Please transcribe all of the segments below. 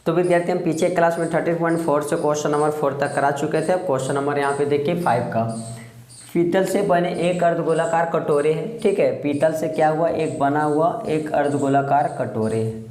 तो विद्यार्थी हम पीछे क्लास में 13.4 से क्वेश्चन नंबर 4 तक करा चुके थे। अब क्वेश्चन नंबर यहाँ पे देखिए 5 का। पीतल से बने एक अर्धगोलाकार कटोरे है, ठीक है। पीतल से क्या हुआ, एक बना हुआ एक अर्धगोलाकार कटोरे है,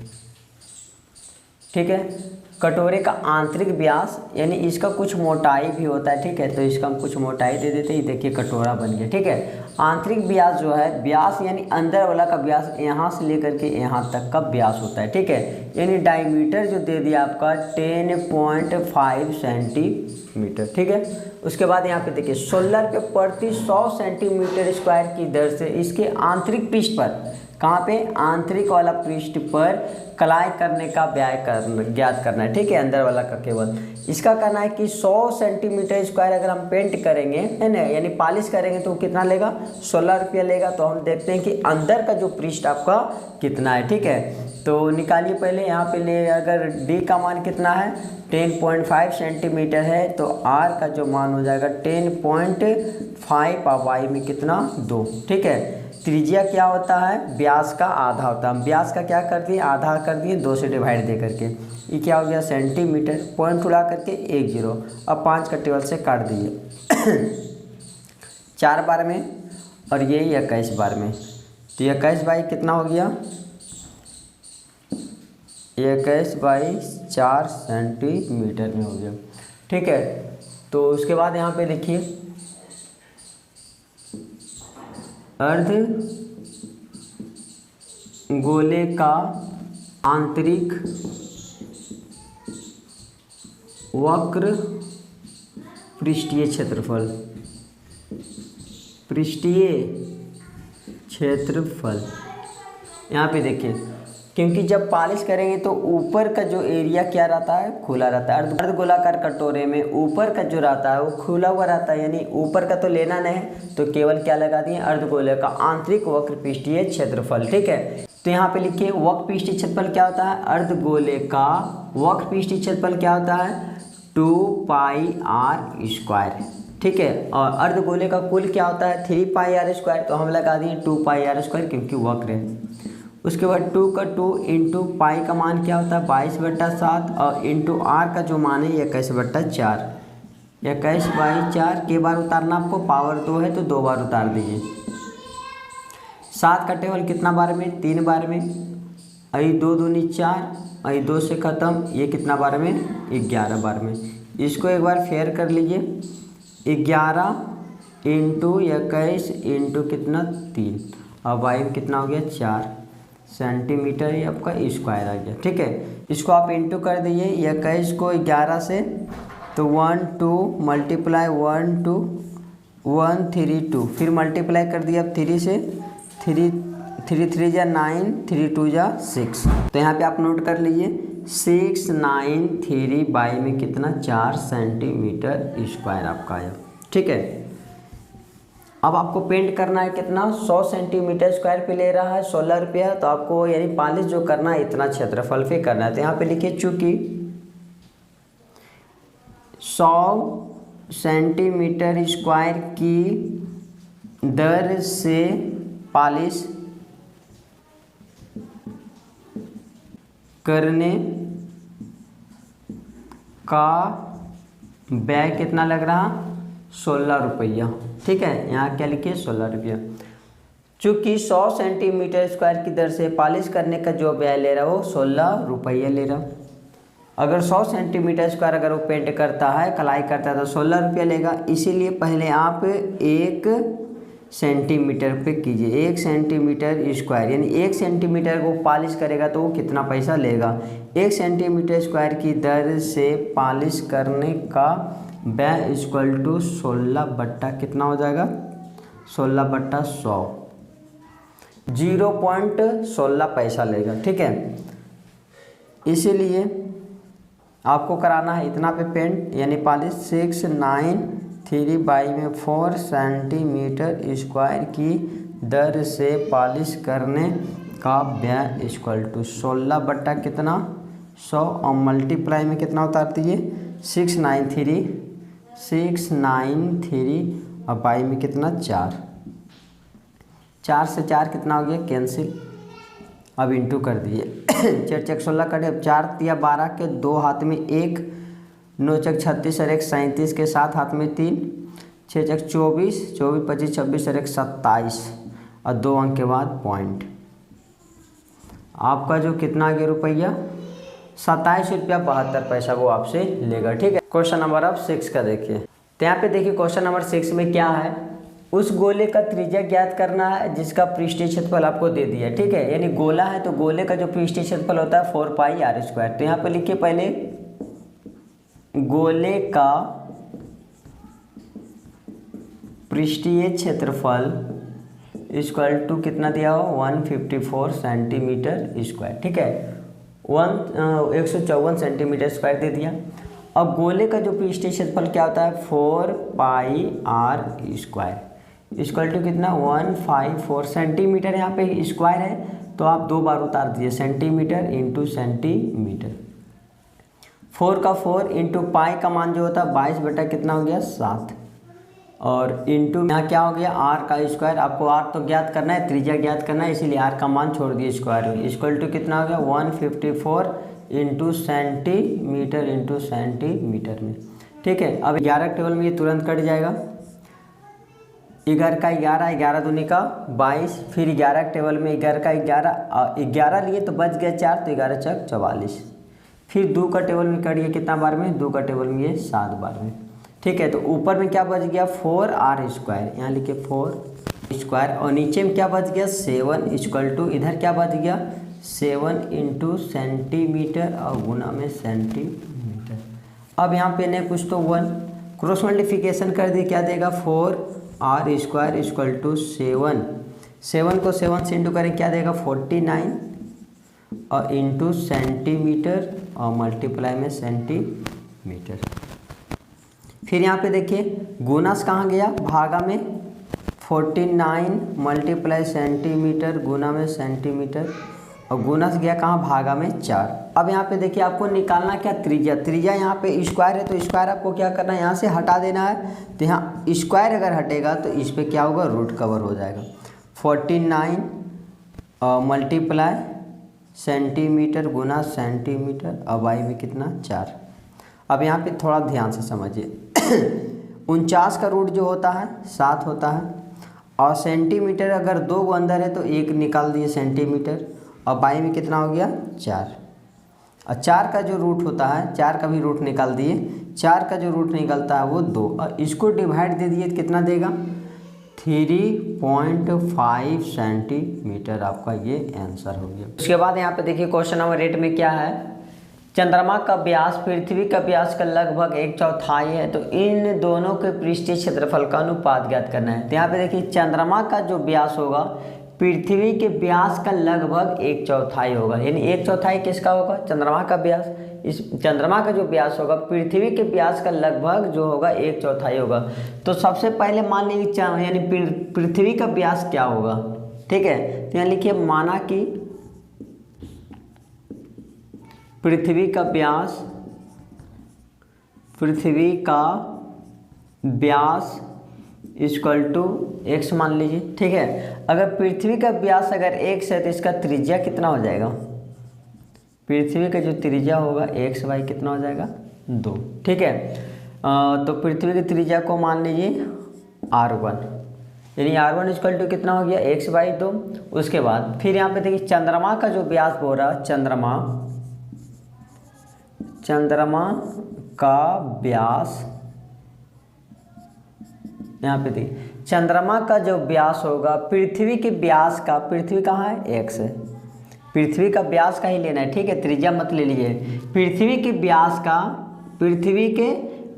ठीक है। कटोरे का आंतरिक व्यास यानी इसका कुछ मोटाई भी होता है, ठीक है। तो इसका हम कुछ मोटाई दे देते हैं, देखिए कटोरा बन गया, ठीक है। आंतरिक व्यास जो है, व्यास यानी अंदर वाला का व्यास, यहाँ से लेकर के यहाँ तक का व्यास होता है, ठीक है। यानी डायमीटर जो दे दिया आपका 10.5 सेंटीमीटर, ठीक है। उसके बाद यहाँ पे देखिए 16 रुपये प्रति 100 सेंटीमीटर स्क्वायर की दर से इसके आंतरिक पृष्ठ पर, कहाँ पे, आंतरिक वाला पृष्ठ पर कलाई करने का ज्ञात करना है, ठीक है। अंदर वाला का केवल इसका करना है कि 100 सेंटीमीटर स्क्वायर अगर हम पेंट करेंगे, है ना, यानी पॉलिश करेंगे तो कितना लेगा, 16 रुपया लेगा। तो हम देखते हैं कि अंदर का जो पृष्ठ आपका कितना है, ठीक है। तो निकालिए पहले यहाँ पे ले, अगर डी का मान कितना है 10.5 सेंटीमीटर है तो आर का जो मान हो जाएगा 10.5 और वाई में कितना 2, ठीक है। त्रिज्या क्या होता है, व्यास का आधा होता है। हम व्यास का क्या कर दिए, आधा कर दिए, 2 से डिवाइड दे करके। ये क्या हो गया सेंटीमीटर, पॉइंट उड़ा करके 1 0। अब 5 का टेबल से काट दिए 4 बार में और ये 21 बार में। तो 21 बाई कितना हो गया, 21 बाई 4 सेंटीमीटर में हो गया, ठीक है। तो उसके बाद यहाँ पे देखिए अर्ध गोले का आंतरिक वक्र पृष्ठीय क्षेत्रफल, पृष्ठीय क्षेत्रफल यहाँ पे देखिए, क्योंकि जब पॉलिश करेंगे तो ऊपर का जो एरिया क्या रहता है, खुला रहता है। अर्धगोलाकार कटोरे में ऊपर का जो रहता है वो खुला हुआ रहता है, यानी ऊपर का तो लेना नहीं है, तो केवल क्या लगा दिए, अर्धगोले का आंतरिक वक्र पृष्ठीय क्षेत्रफल, ठीक है। तो यहाँ पे लिखिए वक्र पृष्ठीय क्षेत्रफल क्या होता है, अर्धगोले का वक्र पृष्ठीय क्षेत्रफल क्या होता है 2πr², ठीक है। और अर्धगोले का कुल क्या होता है 3πr², तो हम लगा दिए 2πr² क्योंकि वक्र है। उसके बाद 2 का 2 इंटू पाई का मान क्या होता है 22/7 और इंटू आर का जो मान है 21/4। 21/4 के बार उतारना आपको, पावर 2 है तो 2 बार उतार दीजिए। 7 का टेबल कितना बार में, 3 बार में। अभी 2 दूनी 4, अभी 2 से ख़त्म, ये कितना बार में 11 बार में। इसको एक बार फेयर कर लीजिए, 11 इंटू 21 इंटू कितना 3 और वाई में कितना हो गया 4 सेंटीमीटर, ये आपका स्क्वायर आ गया, ठीक है। इसको आप इंटू कर दीजिए 21 को 11 से, तो 1 2 मल्टीप्लाई 1 2 1 3 2, फिर मल्टीप्लाई कर दिया अब 3 से, 3 3 3 जा 9, 3 2 जा 6। तो यहाँ पे आप नोट कर लीजिए 6 9 3 बाई में कितना 4 सेंटीमीटर स्क्वायर आपका आया, ठीक है। अब आपको पेंट करना है कितना 100 सेंटीमीटर स्क्वायर पे ले रहा है 16 रुपया, तो आपको यानी पॉलिश जो करना है इतना क्षेत्रफल पे करना है। तो यहाँ पे लिखिए चूँकि 100 सेंटीमीटर स्क्वायर की दर से पॉलिश करने का व्यय कितना लग रहा 16 रुपया, ठीक है। यहाँ क्या लिखिए 16 रुपया। चूँकि 100 सेंटीमीटर स्क्वायर की दर से पॉलिश करने का जो व्यय ले रहा है वो 16 रुपया ले रहा। अगर 100 सेंटीमीटर स्क्वायर अगर वो पेंट करता है, कलाई करता है तो 16 रुपया लेगा। इसीलिए पहले आप 1 सेंटीमीटर पे कीजिए, 1 सेंटीमीटर स्क्वायर, यानी 1 सेंटीमीटर को पॉलिश करेगा तो वो कितना पैसा लेगा। 1 सेंटीमीटर स्क्वायर की दर से पॉलिश करने का व्यय इक्वल टू 16 बट्टा कितना हो जाएगा 16/100, 0.16 पैसा लेगा, ठीक है। इसीलिए आपको कराना है इतना पे पेंट, यानी पॉलिश 6 9 3 बाई में 4 सेंटीमीटर स्क्वायर की दर से पॉलिश करने का व्यय इक्वल टू 16 बट्टा कितना 100 और मल्टीप्लाई में कितना उतार दीजिए 693 और बाई में कितना 4 से 4 कितना हो गया कैंसिल। अब इंटू कर दिए 4 चक 16 कटे, अब 4 तिया 12 के 2 हाथ में 1, 9 चक 36 और 1 37 के 7 हाथ में 3, 6 चक 24, 24 25 26 और 1 27 और 2 अंक के बाद पॉइंट। आपका जो कितना आ गया रुपया 27 रुपया 72 पैसा वो आपसे लेगा। ठीक है, क्वेश्चन नंबर अब 6 का देखिए। तो यहाँ पे देखिए क्वेश्चन नंबर 6 में क्या है, उस गोले का त्रिज्या ज्ञात करना है जिसका पृष्ठीय क्षेत्रफल आपको दे दिया। ठीक है, यानी गोला है तो गोले का जो पृष्ठीय क्षेत्रफल होता है 4 पाई r स्क्वायर। तो यहाँ पे लिखिए पहले गोले का पृष्ठीय क्षेत्रफल इक्वल टू कितना दिया हो 154 सेंटीमीटर स्क्वायर। ठीक है, 154 सेंटीमीटर स्क्वायर दे दिया। अब गोले का जो पृष्ठीय क्षेत्रफल क्या होता है 4 पाई r स्क्वायर इक्वल टू कितना 154 सेंटीमीटर। यहाँ पे स्क्वायर है तो आप 2 बार उतार दीजिए, सेंटीमीटर इंटू सेंटीमीटर। 4 का 4 इंटू पाई का मान जो होता है 22 बटा कितना हो गया 7 और इंटू यहाँ क्या हो गया r का स्क्वायर। आपको r तो ज्ञात करना है, त्रिज्या ज्ञात करना है, इसीलिए r का मान छोड़ दिए स्क्वायर में। इक्वल टू कितना हो गया 154 इंटू सेंटीमीटर में। ठीक है, अब 11 टेबल में ये तुरंत कट जाएगा। 11 का 11, 11 दूनी का 22, फिर 11 टेबल में 11 का 11 लिए तो बच गया 4, तो 11 चक 44। फिर 2 का टेबल में कट गया कितना बार में 2 का टेबल में ये 7 बार में। ठीक है, तो ऊपर में क्या बच गया 4r स्क्वायर, यहाँ लिखे 4 स्क्वायर और नीचे में क्या बच गया 7 इक्वल टू इधर क्या बच गया 7 इंटू सेंटीमीटर और गुना में सेंटीमीटर। अब यहाँ पे ने कुछ तो 1 क्रॉस मल्टीप्लिकेशन कर दिए, क्या देगा 4r स्क्वायर इक्वल टू 7 को 7 से इंटू करें क्या देगा 49 और इंटू सेंटीमीटर और मल्टीप्लाई में सेंटीमीटर। फिर यहाँ पे देखिए गुणास कहाँ गया भागा में 49 मल्टीप्लाई सेंटीमीटर गुना में सेंटीमीटर और गुणास गया कहाँ भागा में 4। अब यहाँ पे देखिए आपको निकालना क्या त्रिज्या। त्रिज्या यहाँ पे स्क्वायर है तो स्क्वायर आपको क्या करना है यहाँ से हटा देना है। तो यहाँ स्क्वायर अगर हटेगा तो इस पर क्या होगा रूट कवर हो जाएगा। 49 मल्टीप्लाई सेंटीमीटर गुना सेंटीमीटर और वाई में कितना 4। अब यहाँ पे थोड़ा ध्यान से समझिए 49 का रूट जो होता है 7 होता है और सेंटीमीटर अगर 2 को अंदर है तो 1 निकाल दिए सेंटीमीटर और बाई में कितना हो गया 4 और 4 का जो रूट होता है 4 का भी रूट निकाल दिए। 4 का जो रूट निकलता है वो 2 और इसको डिवाइड दे दिए कितना देगा 3.5 सेंटीमीटर। आपका ये आंसर हो गया। उसके बाद यहाँ पे देखिए क्वेश्चन नंबर 8 में क्या है, चंद्रमा का व्यास पृथ्वी का व्यास का लगभग 1/4 है तो इन दोनों के पृष्ठीय क्षेत्रफल का अनुपात ज्ञात करना है। तो यहाँ पे देखिए चंद्रमा का जो व्यास होगा पृथ्वी के व्यास का लगभग 1/4 होगा, यानी 1/4 किसका होगा चंद्रमा का व्यास। इस चंद्रमा का जो व्यास होगा पृथ्वी के व्यास का लगभग जो होगा 1/4 होगा। तो सबसे पहले मान लीजिए यानी पृथ्वी का व्यास क्या होगा। ठीक है, तो यहाँ लिखिए माना कि पृथ्वी का व्यास इक्वल टू x मान लीजिए। ठीक है, अगर पृथ्वी का व्यास अगर x है तो इसका त्रिज्या कितना हो जाएगा, पृथ्वी का जो त्रिज्या होगा x बाई कितना हो जाएगा 2। ठीक है, तो पृथ्वी की त्रिज्या को मान लीजिए r1, यानी r1 इक्वल टू कितना हो गया x बाई 2। उसके बाद फिर यहाँ पे देखिए चंद्रमा का जो व्यास बोल रहा है चंद्रमा का व्यास, यहाँ पे देखिए चंद्रमा का जो व्यास होगा पृथ्वी के व्यास का, पृथ्वी कहाँ है x है, पृथ्वी का व्यास का ही लेना है। ठीक है, त्रिज्या मत ले लीजिए। पृथ्वी के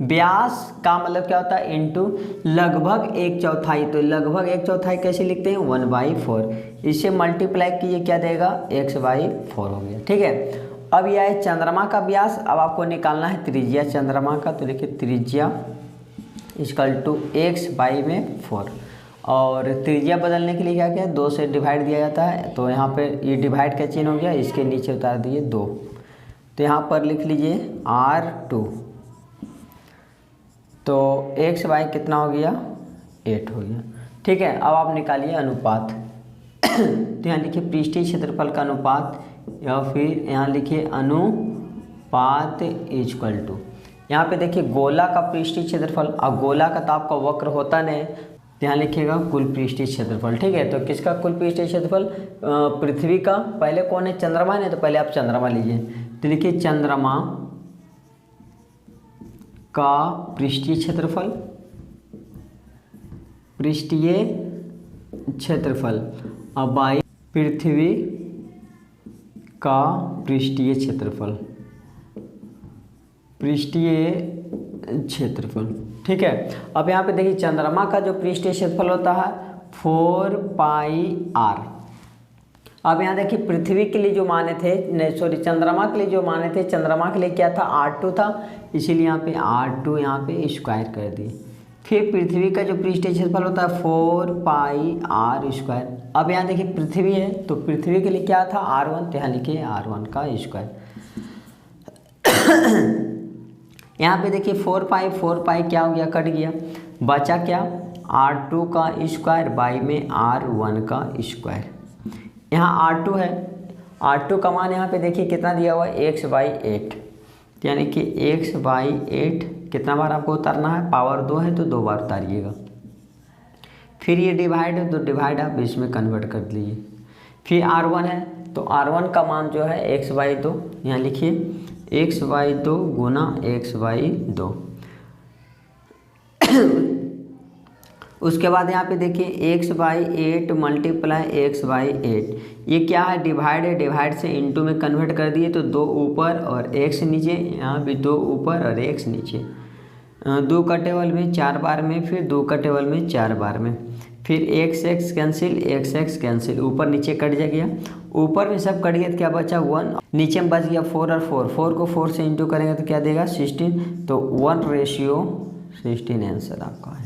व्यास का मतलब क्या होता है इंटू लगभग 1/4। तो लगभग 1/4 कैसे लिखते हैं 1/4, इससे मल्टीप्लाई कीजिए क्या देगा x/4 हो गया। ठीक है, अब यह है चंद्रमा का व्यास। अब आपको निकालना है त्रिज्या चंद्रमा का। तो देखिए त्रिज्या इक्वल टू x/4 और त्रिज्या बदलने के लिए क्या किया 2 से डिवाइड दिया जाता है। तो यहाँ पे ये डिवाइड का चिन्ह हो गया, इसके नीचे उतार दिए 2। तो यहाँ पर लिख लीजिए r2। तो x/y कितना हो गया 8 हो गया। ठीक है, अब आप निकालिए अनुपात। तो यहाँ लिखिए पृष्ठीय क्षेत्रफल का अनुपात या फिर यहाँ लिखिए अनुपात इक्वल टू, यहाँ पे देखिए गोला का पृष्ठीय क्षेत्रफल, अब गोला का तो आपका वक्र होता नहीं, तो यहाँ लिखिएगा कुल पृष्ठीय क्षेत्रफल। ठीक है, तो किसका कुल पृष्ठीय क्षेत्रफल, पृथ्वी का, पहले कौन है, चंद्रमा है, तो पहले आप चंद्रमा लीजिए, तो लिखिए चंद्रमा का पृष्ठीय क्षेत्रफल, पृष्ठीय क्षेत्रफल, अब बाई पृथ्वी का पृष्ठीय क्षेत्रफल, पृष्ठीय क्षेत्रफल। ठीक है, अब यहाँ पे देखिए चंद्रमा का जो पृष्ठीय क्षेत्रफल होता है 4πr। अब यहाँ देखिए पृथ्वी के लिए जो माने थे, नहीं सॉरी, चंद्रमा के लिए जो माने थे, चंद्रमा के लिए क्या था, R2 था, इसीलिए यहाँ पे R2 यहाँ पे स्क्वायर कर दिए। फिर पृथ्वी का जो पृष्ठीय क्षेत्रफल होता है 4πr²। अब यहाँ देखिए पृथ्वी है, तो पृथ्वी के लिए क्या था, R1, तो यहाँ लिखिए R1 का स्क्वायर। यहाँ पे देखिए 4π क्या हो गया, कट गया, बचा क्या, R2 का स्क्वायर बाई में R1 का स्क्वायर। यहाँ R2 है, R2 का मान यहाँ पे देखिए कितना दिया हुआ है, x/8, यानी कि x/8 कितना बार आपको उतारना है, पावर 2 है तो 2 बार उतारिएगा। फिर ये डिवाइड है तो डिवाइड आप इसमें कन्वर्ट कर लीजिए। फिर R1 है, तो R1 का मान जो है x/2, यहाँ लिखिए x/2 गुना x/2। उसके बाद यहाँ पे देखिए x/8 मल्टीप्लाई x/8, ये क्या है, डिवाइड है, डिवाइड से इनटू में कन्वर्ट कर दिए, तो 2 ऊपर और x नीचे, यहाँ भी 2 ऊपर और x नीचे, 2 का टेबल में 4 बार में, फिर 2 का टेबल में 4 बार में, फिर x कैंसिल, x कैंसिल, ऊपर नीचे कट जा गया, ऊपर में सब कट गया तो क्या बचा 1, नीचे में बच गया 4 और 4 को 4 से इंटू करेंगे तो क्या देगा 16, तो 1:16 आंसर आपका है।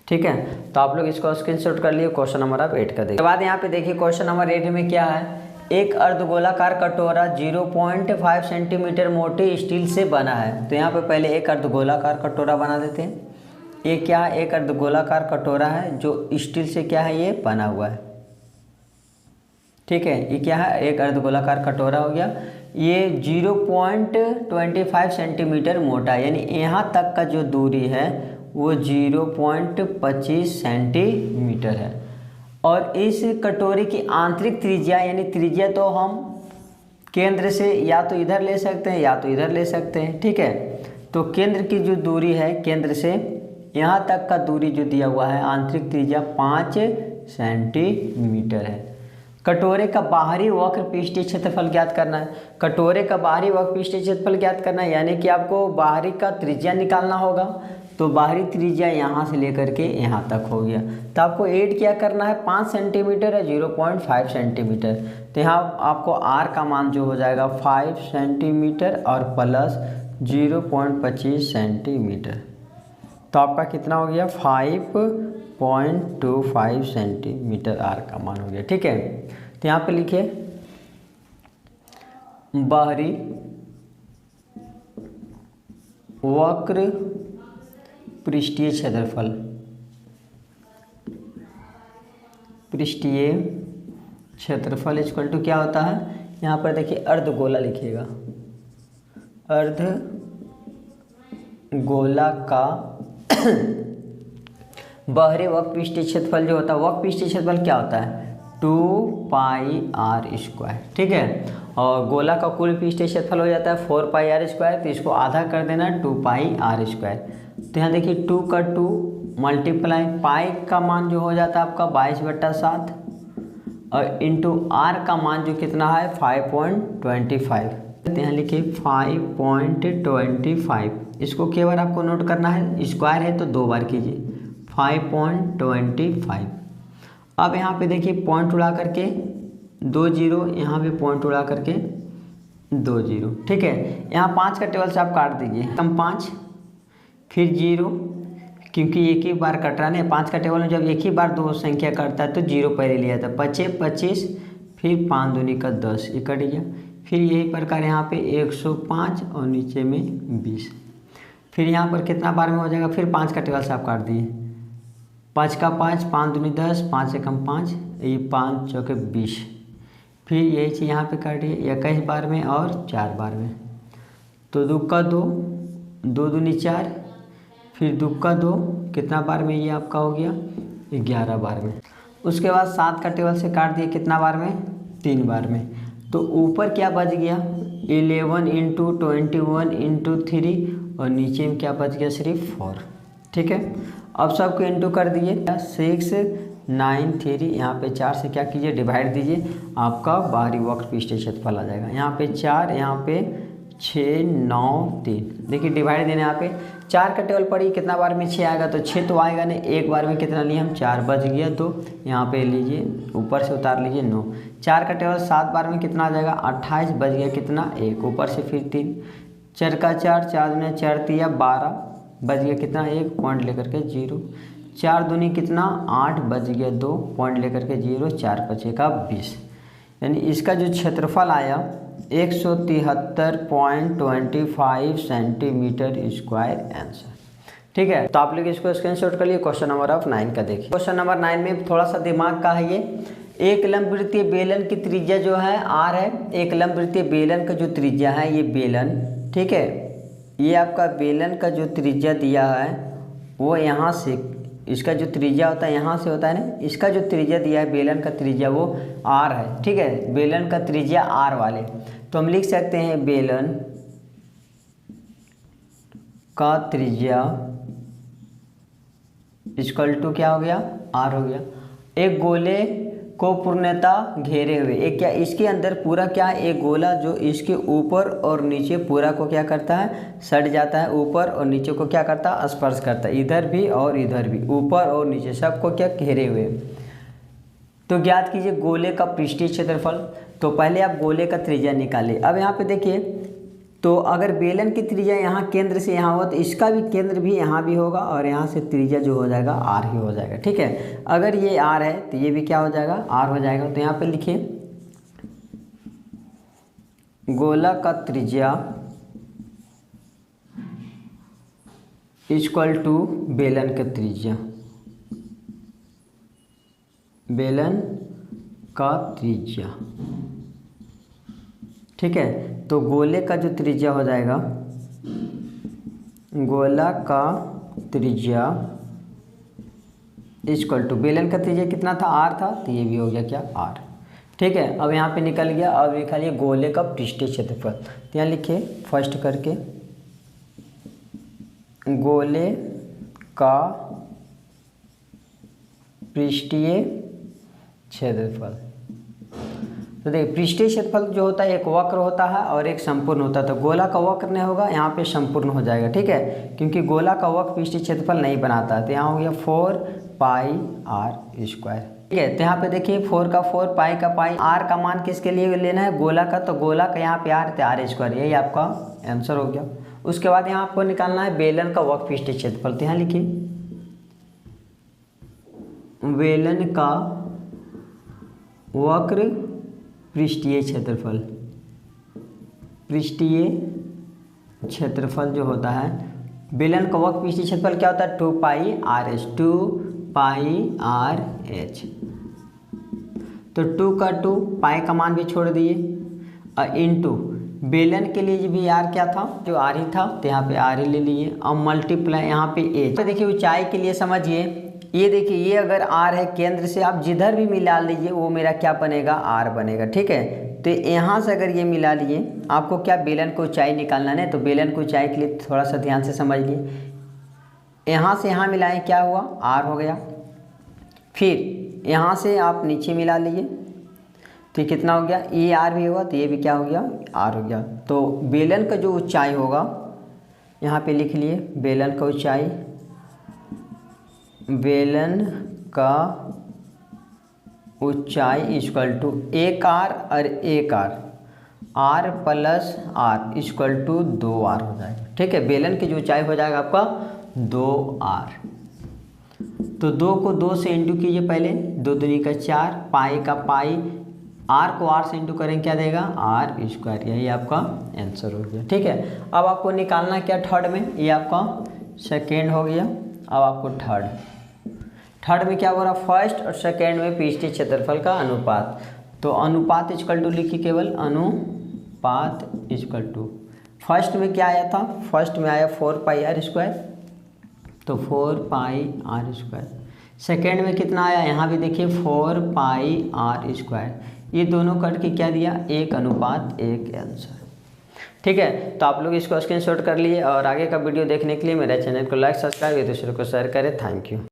ठीक है, तो आप लोग इसको स्क्रीनशॉट कर लिए, क्वेश्चन नंबर आप 8 का देखिए। बाद यहाँ पे देखिए क्वेश्चन नंबर 8 में क्या है, एक अर्धगोलाकार कटोरा 0.5 सेंटीमीटर मोटी स्टील से बना है। तो यहाँ पे पहले एक अर्धगोलाकार कटोरा बना देते हैं। ये क्या है, एक अर्धगोलाकार कटोरा है जो स्टील से क्या है, ये बना हुआ है। ठीक है, ये क्या है, एक अर्धगोलाकार कटोरा हो गया, ये 0.25 सेंटीमीटर मोटा है, यानी यहाँ तक का जो दूरी है वो 0.25 सेंटीमीटर है। और इस कटोरे की आंतरिक त्रिज्या, यानी त्रिज्या तो हम केंद्र से या तो इधर ले सकते हैं या तो इधर ले सकते हैं। ठीक है, तो केंद्र की जो दूरी है, केंद्र से यहाँ तक का दूरी जो दिया हुआ है, आंतरिक त्रिज्या 5 सेंटीमीटर है। कटोरे का बाहरी वक्र पृष्ठीय क्षेत्रफल ज्ञात करना है। कटोरे का बाहरी वक्र पृष्ठीय क्षेत्रफल ज्ञात करना है, यानी कि आपको बाहरी का त्रिज्या निकालना होगा। तो बाहरी त्रिज्या यहाँ से लेकर के यहाँ तक हो गया, तो आपको ऐड क्या करना है, 5 सेंटीमीटर है 0.5 सेंटीमीटर, तो यहाँ आपको R का मान जो हो जाएगा 5 सेंटीमीटर और प्लस 0.25 सेंटीमीटर, तो आपका कितना हो गया 5.25 सेंटीमीटर R का मान हो गया। ठीक है, तो यहाँ पे लिखिए बाहरी वक्र पृष्ठीय क्षेत्रफल, पृष्ठीय क्षेत्रफल इक्वल टू क्या होता है, यहाँ पर देखिए अर्धगोला लिखिएगा, अर्धगोला का बाहरी वक्र पृष्ठीय क्षेत्रफल जो होता है, वक्र पृष्ठीय क्षेत्रफल क्या होता है 2πr²। ठीक है, और गोला का कुल पृष्ठीय क्षेत्रफल हो जाता है 4πr², तो इसको आधा कर देना 2πr²। तो यहाँ देखिए 2 का 2 मल्टीप्लाई पाई का मान जो हो जाता है आपका 22/7 और इंटू R का मान जो कितना है 5.25, तो यहाँ लिखिए 5.25, इसको केवल आपको नोट करना है, स्क्वायर है तो 2 बार कीजिए 5.25। अब यहाँ पे देखिए पॉइंट उड़ा करके 2 0, यहाँ पे पॉइंट उड़ा करके 2 0। ठीक है, यहाँ 5 का टेबल से आप काट दीजिए, कम 5 फिर 0, क्योंकि एक ही बार कट रहा है। 5 का टेबल में जब एक ही बार 2 संख्या कटता है तो 0 पहले लिया था, 25, फिर 5 दूनी का 10, ये कट गया। फिर यही प्रकार यहाँ पे 105 और नीचे में 20, फिर यहाँ पर कितना बार में हो जाएगा, फिर 5 का टेबल से आप काट दिए, 5 का 5, 5 दूनी 10, 5 से कम 5, ये 5 चौके 20, फिर यही चीज़ यहाँ पे काटिए 21 बार में और 4 बार में। तो 2 का 2, 2 दूनी 4, फिर 2 का 2 कितना बार में, ये आपका हो गया 11 बार में। उसके बाद 7 का टेबल से काट दिए कितना बार में, 3 बार में। तो ऊपर क्या बच गया 11 इंटू 21 इंटू 3 और नीचे में क्या बच गया सिर्फ 4। ठीक है, अब सबको इंटू कर दिए 6 9 3, यहाँ पे 4 से क्या कीजिए डिवाइड दीजिए, आपका बाहरी वक्र पृष्ठीय क्षेत्रफल आ जाएगा। यहाँ पे 4, यहाँ पे 6 9 3, देखिए डिवाइड देने यहाँ पे 4 का टेबल पड़ी कितना बार में 6 आएगा, तो 6 तो आएगा नहीं, एक बार में कितना लिए हम 4 बच गया। तो यहाँ पे लीजिए ऊपर से उतार लीजिए 9, 4 का टेबल 7 बार में कितना आ जाएगा 28, बच गया कितना 1, ऊपर से फिर 3, 4 का 4, 4 दूनी 4 3 12, बच गया कितना 1 पॉइंट लेकर के 0, 4 दूनी कितना 8, बच गया 2 पॉइंट लेकर के 0, 4 बचेगा 20। यानी इसका जो क्षेत्रफल आया 173.25 सेंटीमीटर स्क्वायर आंसर। ठीक है, तो आप लोग इसको स्क्रीनशॉट कर लिए। क्वेश्चन नंबर ऑफ 9 का देखिए। क्वेश्चन नंबर 9 में थोड़ा सा दिमाग का है ये। एक लंबवृत्तीय बेलन की त्रिज्या जो है r है। एक लंबवृत्तीय बेलन का जो त्रिज्या है ये बेलन, ठीक है, ये आपका बेलन का जो त्रिज्या दिया है वो यहाँ से, इसका जो त्रिज्या होता है यहाँ से होता है ना, इसका जो त्रिज्या दिया है बेलन का त्रिज्या वो r है। ठीक है, बेलन का त्रिज्या r वाले, तो हम लिख सकते हैं बेलन का त्रिज्या इक्वल टू क्या हो गया r हो गया। एक गोले को पूर्णतः घेरे हुए, एक क्या इसके अंदर पूरा क्या एक गोला जो इसके ऊपर और नीचे पूरा को क्या करता है सट जाता है, ऊपर और नीचे को क्या करता है स्पर्श करता है, इधर भी और इधर भी, ऊपर और नीचे सबको क्या घेरे हुए। तो ज्ञात कीजिए गोले का पृष्ठीय क्षेत्रफल। तो पहले आप गोले का त्रिज्या निकालिए। अब यहाँ पे देखिए, तो अगर बेलन की त्रिज्या यहाँ केंद्र से यहाँ हो तो इसका भी केंद्र भी यहाँ भी होगा और यहाँ से त्रिज्या जो हो जाएगा r ही हो जाएगा। ठीक है, अगर ये r है तो ये भी क्या हो जाएगा r हो जाएगा। तो यहाँ पे लिखिए गोला का त्रिज्या इक्वल टू बेलन का त्रिज्या, बेलन का त्रिज्या। ठीक है, तो गोले का जो त्रिज्या हो जाएगा, गोला का त्रिज्या इक्वल टू बेलन का त्रिज्या कितना था r था, तो ये भी हो गया क्या r। ठीक है, अब यहाँ पे निकल गया। अब निकालिए गोले का पृष्ठीय क्षेत्रफल। तो यहाँ लिखिए फर्स्ट करके गोले का पृष्ठीय क्षेत्रफल। तो देखिए पृष्ठीय क्षेत्रफल जो होता है एक वक्र होता है और एक संपूर्ण होता है। तो गोला का वक्र नहीं होगा, यहाँ पे संपूर्ण हो जाएगा। ठीक है, क्योंकि गोला का वक्र पृष्ठीय क्षेत्रफल नहीं बनाता है। तो यहाँ हो गया 4 पाई r स्क्वायर। ठीक है, तो यहाँ पे देखिए 4 का 4 पाई का पाई, r का मान किसके लिए लेना है गोला का, तो गोला का यहाँ पे r तो r स्क्वायर, यही आपका आंसर हो गया। उसके बाद यहाँ आपको निकालना है बेलन का वक्र पृष्ठीय क्षेत्रफल। तो यहाँ लिखिए बेलन का वक्र पृष्ठीय क्षेत्रफल। पृष्ठीय क्षेत्रफल जो होता है बेलन का वक्र पृष्ठीय क्षेत्रफल क्या होता है 2 पाई RH, 2 पाई RH। तो 2 का 2 पाई का मान भी छोड़ दिए और इनटू बेलन के लिए भी r क्या था जो r ही था, तो यहाँ पे r ही ले लिए। अब मल्टीप्लाई यहाँ पे h। तो देखिए ऊंचाई के लिए समझिए, ये देखिए ये अगर r है केंद्र से आप जिधर भी मिला लीजिए वो मेरा क्या बनेगा r बनेगा। ठीक है, तो यहाँ से अगर ये मिला लिए, आपको क्या बेलन को ऊंचाई निकालना है, तो बेलन को ऊंचाई के लिए थोड़ा सा ध्यान से समझ लिए। यहाँ से यहाँ मिलाएं क्या हुआ r हो गया, फिर यहाँ से आप नीचे मिला लिए तो कितना हो गया ये r भी होगा, तो ये भी क्या हो गया r हो गया। तो बेलन का जो ऊंचाई होगा यहाँ पे लिख लिए बेलन का ऊंचाई, बेलन का ऊंचाई इक्वल टू एक r और एक r plus r equal to 2r हो जाएगा। ठीक है, बेलन की जो ऊंचाई हो जाएगा आपका 2r। तो 2 को 2 से इंटू कीजिए पहले, 2 दूनी का 4, पाई का पाई, r को r से इंटू करें क्या देगा r स्क्वायर, यही आपका आंसर हो गया। ठीक है, अब आपको निकालना क्या थर्ड में, ये आपका सेकेंड हो गया। अब आपको थर्ड में क्या हो रहा फर्स्ट और सेकेंड में पृष्ठीय क्षेत्रफल का अनुपात। तो अनुपात इजकल टू लिखिए, केवल अनुपात इजकल टू, फर्स्ट में क्या आया था, फर्स्ट में आया 4πr², तो 4πr²। सेकेंड में कितना आया, यहाँ भी देखिए 4πr²। ये दोनों कट के क्या दिया, 1:1 आंसर। ठीक है, तो आप लोग इसको स्क्रीनशॉट कर लिए और आगे का वीडियो देखने के लिए मेरे चैनल को लाइक सब्सक्राइब दूसरों को शेयर करें। Thank you.